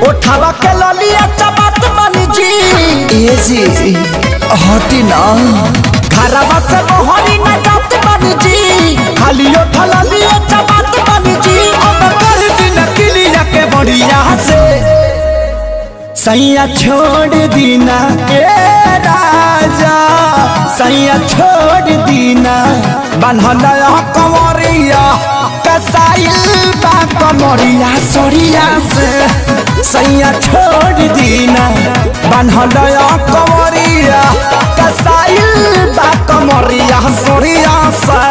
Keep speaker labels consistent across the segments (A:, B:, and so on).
A: उठावा के ललिया चबात बनी जी ए जी हटी ना घरवा से बहरी ना जात बनी जी खाली उठा ललिया चबात बनी जी अब कर दिन किलिया के बढ़िया से सैया छोड़ दीना ए राजा सैया छोड़ दीना बनहला कंवरिया कसाइल बा कमरिया सरिया से सैया छोड़ दीना बनहला कंवरिया कसाइल बा कमरिया सरिया से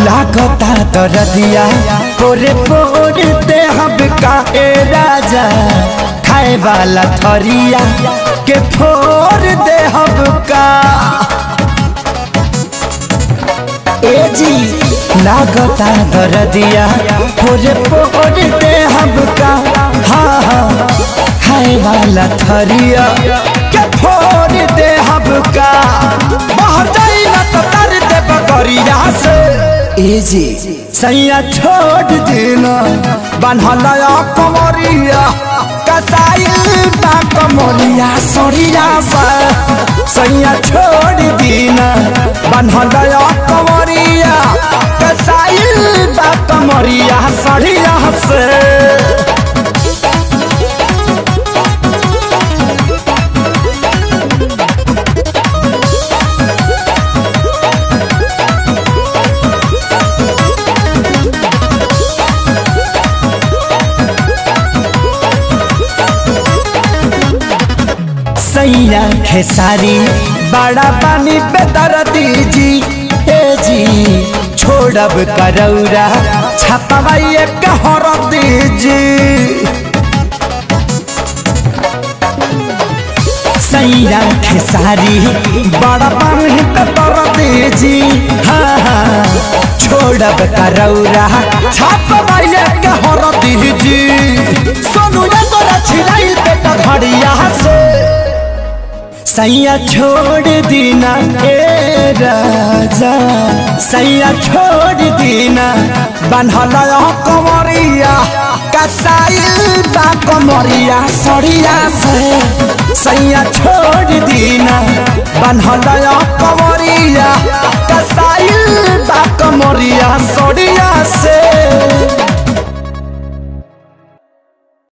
A: लागता दरदिया पोरे पोरे हम का ए राजा खाए वाला थरिया के फोर दे हम का ए जी लागता दरदिया पोरे पोरे हम का हाँ हाँ खाए वाला थरिया के फोर दे हम का बाहर जाई ना तो तर दे बकरिया से ए जी सैया छोड़ देना बनहला कंवरिया कसाइल बा कमरिया सरिया से सैया छोड़ देना बनहला कंवरिया कसाइल बा कमरिया सरिया से सैया खेसारी बड़ा पानी बेदर्दी जी ए जी छोड़ब करौरा छपवाइए कहर दीजी सैया खेसारी बड़ा पानी बेदर्दी जी हाँ हाँ छोड़ब करौरा छपवाइए कहर दीजी सोनू ने तोरा छिलाई पेट घड़िया से सैया छोड़ दीना ए राजा सैया छोड़ दीना बनहला कंवरिया कसाइल बा कमरिया सरिया से सैया छोड़ दीना बनहला कंवरिया